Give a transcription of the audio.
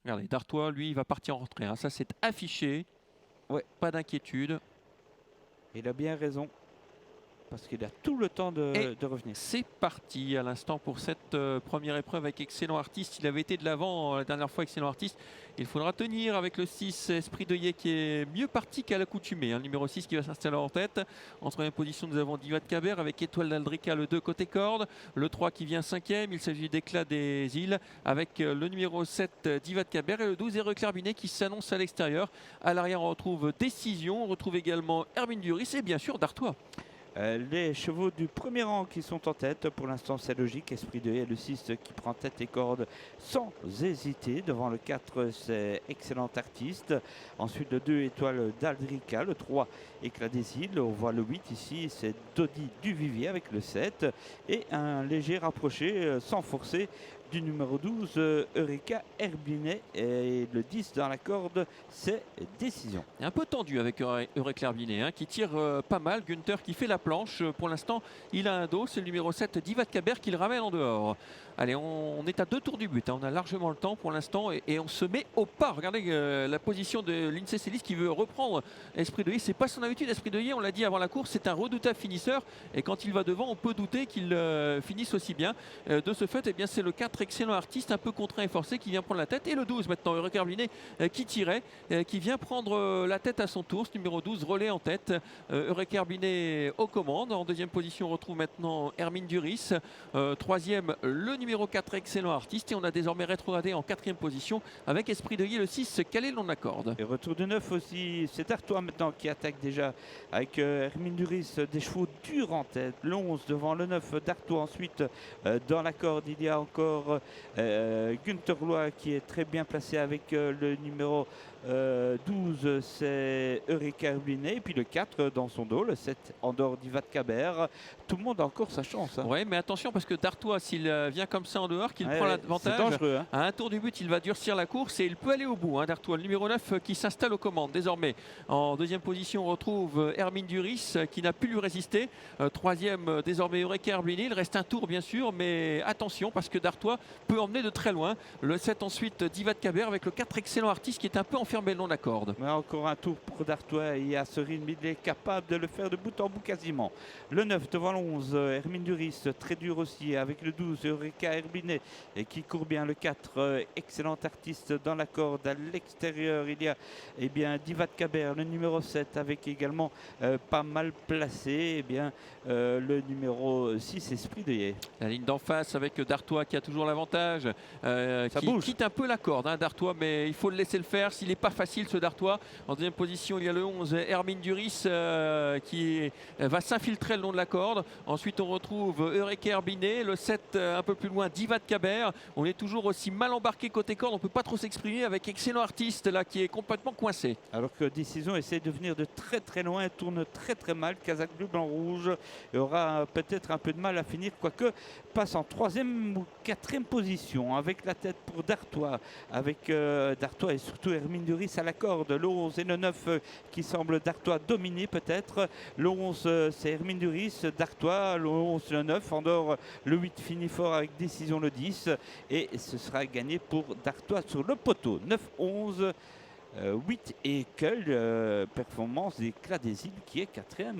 Regardez, Dartois, lui, il va partir en retrait, hein. Ça, c'est affiché. Ouais, Pas d'inquiétude. il a bien raison. Parce qu'il a tout le temps Et de revenir. c'est parti à l'instant pour cette première épreuve avec Excellent Artiste. Il avait été de l'avant la dernière fois, Excellent Artiste. Il faudra tenir avec le 6, Esprit d'Oeillet, qui est mieux parti qu'à l'accoutumée. Le numéro 6 qui va s'installer en tête. En troisième position, nous avons Diva de Caber avec Étoile d'Aldrica, le 2 côté corde. Le 3 qui vient cinquième. Il s'agit d'Éclat des îles avec le numéro 7, Diva de Caber, et le 12, Héroïque Clairbinet, qui s'annonce à l'extérieur. À l'arrière, on retrouve Décision. On retrouve également Hermine Duris et bien sûr Dartois. Les chevaux du premier rang qui sont en tête, pour l'instant c'est logique. Esprit de Haie, le 6 qui prend tête et corde sans hésiter. Devant le 4, c'est Excellent Artiste. Ensuite le 2, Étoile d'Aldrica. Le 3, Éclat des îles. On voit le 8 ici, c'est Dodi Duvivier avec le 7. Et un léger rapproché sans forcer du numéro 12, Eureka Herbinet. Et le 10 dans la corde, c'est Décision. Un peu tendu avec Eurek Clairbinet, qui tire pas mal. Günther qui fait la planche. Pour l'instant, il a un dos. C'est le numéro 7, Diva de Caber, qui le ramène en dehors. Allez, on est à 2 tours du but. On a largement le temps pour l'instant et on se met au pas. Regardez la position de Lindsay Celis qui veut reprendre Esprit de Haie. C'est pas son habitude. Esprit de Haie, on l'a dit avant la course, c'est un redoutable finisseur. Et quand il va devant, on peut douter qu'il finisse aussi bien. De ce fait, c'est le 4, Excellent Artiste, un peu contraint et forcé, qui vient prendre la tête. Et le 12 maintenant, Eurek Clairbinet, qui tirait, qui vient prendre la tête à son tour. Ce numéro 12, relais en tête. Eurek Herbinet aux commandes. En deuxième position, on retrouve maintenant Hermine Duris. Troisième, le numéro 4, Excellent Artiste. Et on a désormais rétrogradé en quatrième position avec Esprit d'Oeillet, le 6, calé l'on accorde. Et retour de 9 aussi, c'est Dartois maintenant qui attaque déjà avec Hermine Duris, des chevaux durs en tête. Le 11 devant le 9, Dartois. Ensuite, dans la corde, il y a encore Günther Loy qui est très bien placé avec le numéro 12, c'est Eureka Herbinet. Et puis le 4 dans son dos, le 7 en dehors d'Iva de Caber. Tout le monde a encore sa chance. Ouais, mais attention parce que Dartois, s'il vient comme ça en dehors, qu'il prend l'avantage, c'est dangereux. à un tour du but, il va durcir la course et il peut aller au bout. Dartois, le numéro 9 qui s'installe aux commandes désormais. En deuxième position, on retrouve Hermine Duris qui n'a pu lui résister. Troisième, désormais Eureka Herbinet. Il reste un tour bien sûr, mais attention parce que Dartois peut emmener de très loin. Le 7 ensuite, Diva de Caber avec le 4, Excellent Artiste, qui est un peu enfermé le long de la corde. Mais encore un tour pour Dartois et à ce rythme, il est capable de le faire de bout en bout quasiment. Le 9 devant le 11, Hermine Duris, très dur aussi avec le 12, Eureka Herbinet qui court bien. Le 4, Excellent Artiste dans la corde. À l'extérieur, il y a Diva de Caber, le numéro 7 avec également pas mal placé le numéro 6, Esprit d'Oeillet. La ligne d'en face avec Dartois qui a toujours l'avantage, qui quitte un peu la corde, Dartois, mais il faut le laisser le faire. S'il n'est pas facile ce Dartois. En deuxième position, il y a le 11, Hermine Duris, qui va s'infiltrer le long de la corde. Ensuite, on retrouve Eureka Herbinet, le 7 un peu plus loin, Diva de Caber. On est toujours aussi mal embarqué côté corde, on ne peut pas trop s'exprimer avec Excellent Artiste là qui est complètement coincé. Alors que Décision essaie de venir de très très loin, tourne très très mal. Kazakh bleu, blanc, rouge. Il aura peut-être un peu de mal à finir, quoique passe en troisième ou quatrième position avec la tête pour Dartois, avec Dartois et surtout Hermine Duris à la corde. Le 11 et le 9 qui semble Dartois dominer peut-être. Le 11 c'est Hermine Duris, Dartois, le 11 le 9, en dehors le 8 finit fort avec Décision le 10 et ce sera gagné pour Dartois sur le poteau. 9-11. 8 et quelle performance d'Éclat des îles qui est quatrième.